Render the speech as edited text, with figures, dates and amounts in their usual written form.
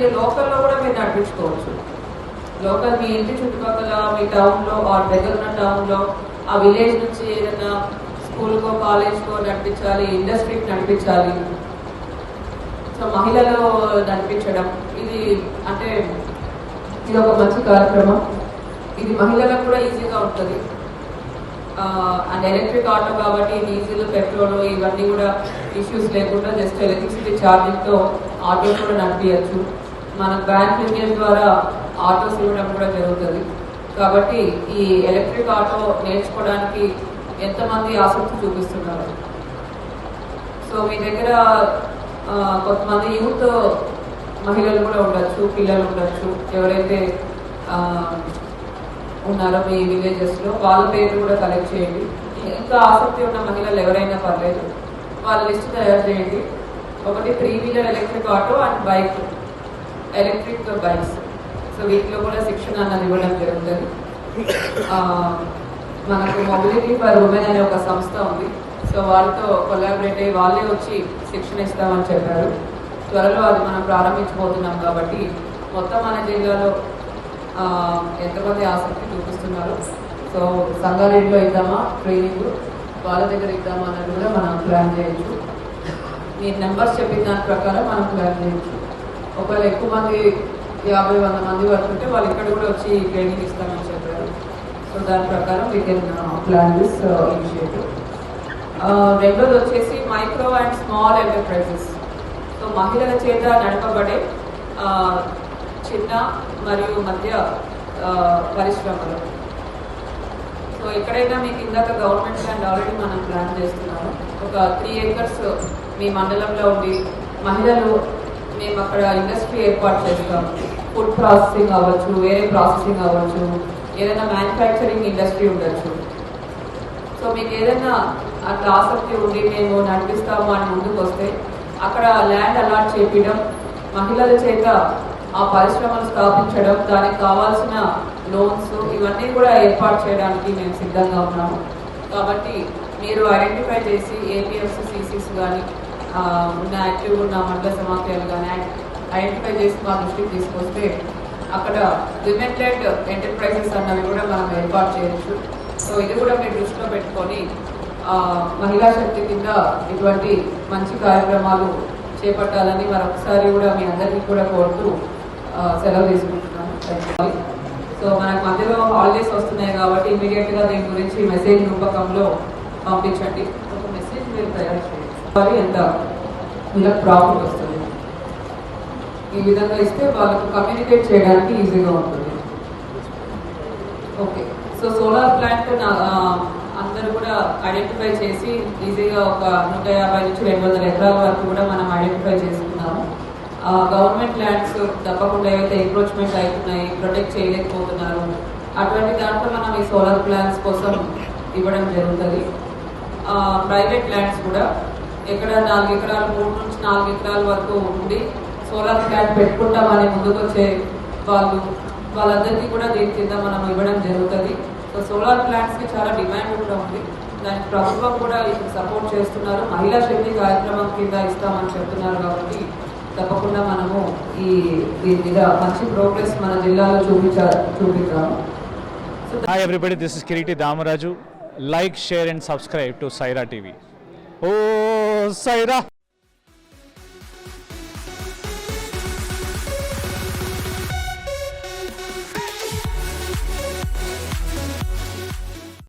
మీరు లోకల్లో కూడా మీరు నడిపించుకోవచ్చు. లోకల్ మీ ఇంటి చుట్టుపక్కల మీ టౌన్లో ఆర్ దగ్గర ఉన్న టౌన్లో ఆ విలేజ్ నుంచి ఏదైనా స్కూల్కో కాలేజ్కో నడిపించాలి, ఇండస్ట్రీకి నడిపించాలి. సో మహిళలు నడిపించడం ఇది అంటే ఇది ఒక మంచి కార్యక్రమం. ఇది మహిళలకు కూడా ఈజీగా ఉంటుంది. అండ్ ఎలక్ట్రిక్ ఆటో కాబట్టి డీజిల్ పెట్రోల్ ఇవన్నీ కూడా ఇష్యూస్ లేకుండా జస్ట్ ఎలక్ట్రిసిటీ ఛార్జింగ్తో ఆటోస్ కూడా నడిపించచ్చు. మన బ్యాంక్ లింకేజ్ ద్వారా ఆటోస్ ఇవ్వడం కూడా జరుగుతుంది. కాబట్టి ఈ ఎలక్ట్రిక్ ఆటో నేర్చుకోవడానికి ఎంతమంది ఆసక్తి చూపిస్తున్నారు? సో మీ దగ్గర కొంతమంది యూత్ మహిళలు కూడా ఉండొచ్చు, పిల్లలు ఉండొచ్చు. ఎవరైతే ఉన్నారో మీ విలేజెస్లో వాళ్ళ పేర్లు కూడా కలెక్ట్ చేయండి. ఇంకా ఆసక్తి ఉన్న మహిళలు ఎవరైనా పర్లేదు, వాళ్ళ లిస్ట్ తయారు చేయండి. ఒకటి 3 wheeler electric auto and bike, electric bikes. So వీటిలో కూడా శిక్షణ అన్నది ఇవ్వడం జరుగుతుంది. మనకు మొబిలిటీ ఫర్ ఉమెన్ అనే ఒక సంస్థ ఉంది. సో వాళ్ళతో కొలాబరేట్ అయ్యి వాళ్ళే వచ్చి శిక్షణ ఇస్తామని చెప్పారు. త్వరలో అది మనం ప్రారంభించబోతున్నాం. కాబట్టి మొత్తం మన జిల్లాలో ఎంతమంది ఆసక్తి చూపిస్తున్నారు? సో సంగారెడ్డిలో ఇద్దామా ట్రైనింగ్, వాళ్ళ దగ్గర ఇద్దామా అన్నది కూడా మనం ప్లాన్ చేయొచ్చు. మీరు నెంబర్స్ చెప్పిన దాని ప్రకారం మనం ప్లాన్ చేయొచ్చు. ఒకవేళ ఎక్కువ మంది 50-100 మంది వరకు ఉంటే వాళ్ళు ఇక్కడ కూడా వచ్చి ట్రైనింగ్ ఇస్తామని చెప్పారు. సో దాని ప్రకారం we can plan this initiative. రెండోది వచ్చేసి micro and small enterprises. So మహిళల చేత నడపబడే చిన్న మరియు మధ్య పరిశ్రమలు. సో ఎక్కడైనా మీకు ఇందాక గవర్నమెంట్ ల్యాండ్ ఆల్రెడీ మనం ప్లాన్ చేస్తున్నాము. ఒక 3 acres మీ మండలంలో ఉండి మహిళలు మేము అక్కడ ఇండస్ట్రీ ఏర్పాటు చేస్తాము. ఫుడ్ ప్రాసెసింగ్ అవ్వచ్చు, వేరే ప్రాసెసింగ్ అవ్వచ్చు, ఏదైనా మ్యానుఫ్యాక్చరింగ్ ఇండస్ట్రీ ఉండొచ్చు. సో మీకు ఏదైనా అట్లా ఆసక్తి ఉండి మేము నడిపిస్తాము అని ముందుకు వస్తే అక్కడ ల్యాండ్ అలాట్ చేపించడం, మహిళల చేత ఆ పరిశ్రమలు స్థాపించడం, దానికి కావాల్సిన లోన్స్ ఇవన్నీ కూడా ఏర్పాటు చేయడానికి మేము సిద్ధంగా ఉన్నాము. కాబట్టి మీరు ఐడెంటిఫై చేసి ఏపీఎఫ్సి సిసిస్ కానీ ఉన్న యాక్టివ్ ఉన్న మండల సమాఖ్యలు కానీ ఐడెంటిఫై చేసి మా దృష్టికి తీసుకొస్తే అక్కడ విమెన్ లెడ్ ఎంటర్ప్రైజెస్ అన్నవి కూడా మనం ఏర్పాటు చేయొచ్చు. సో ఇది కూడా మీరు దృష్టిలో పెట్టుకొని మహిళా శక్తి కింద ఇటువంటి మంచి కార్యక్రమాలు చేపట్టాలని మరొకసారి కూడా మీ అందరికీ కూడా కోరుతూ సెలవు తీసుకుంటున్నాను. సో మనకు మధ్యలో హాలిడేస్ వస్తున్నాయి కాబట్టి ఇమీడియట్గా దీని గురించి మెసేజ్ రూపకంలో పంపించండి. ఒక మెసేజ్ మీరు తయారు చేయండి, ఎంత వీళ్ళకి ప్రాఫిట్ వస్తుంది. ఈ విధంగా ఇస్తే వాళ్ళకు కమ్యూనికేట్ చేయడానికి ఈజీగా ఉంటుంది. ఓకే, సో సోలార్ ప్లాంట్ అందరూ కూడా ఐడెంటిఫై చేసి ఈజీగా ఒక 150 నుంచి 200 ఎకరాల వరకు కూడా మనం ఐడెంటిఫై చేసుకున్నాము. గవర్నమెంట్ ల్యాండ్స్ తప్పకుండా ఏవైతే ఎంక్రోచ్మెంట్ అవుతున్నాయి, ప్రొటెక్ట్ చేయలేకపోతున్నారు, అటువంటి దాంట్లో మనం ఈ సోలార్ ప్లాంట్స్ కోసం ఇవ్వడం జరుగుతుంది. ప్రైవేట్ ల్యాండ్స్ కూడా ఎక్కడ 4 ఎకరాలు 3 నుంచి 4 ఎకరాల వరకు ఉండి సోలార్ ప్లాంట్ పెట్టుకుంటామని ముందుకు వచ్చే వాళ్ళందరికీ కూడా దీని కింద మనం ఇవ్వడం జరుగుతుంది. సో సోలార్ ప్లాంట్స్కి చాలా డిమాండ్ కూడా ఉంది. దానికి ప్రభుత్వం కూడా సపోర్ట్ చేస్తున్నారు. మహిళా శక్తి కార్యక్రమం కింద ఇస్తామని చెప్తున్నారు. కాబట్టి తప్పకుండా మనము దీని మీద మంచి ప్రోగ్రెస్ మన జిల్లాలో చూపిద్దాము. Hi everybody, this is Kiriti Damaraju. Like, share and subscribe to Saira TV. Oh, Saira!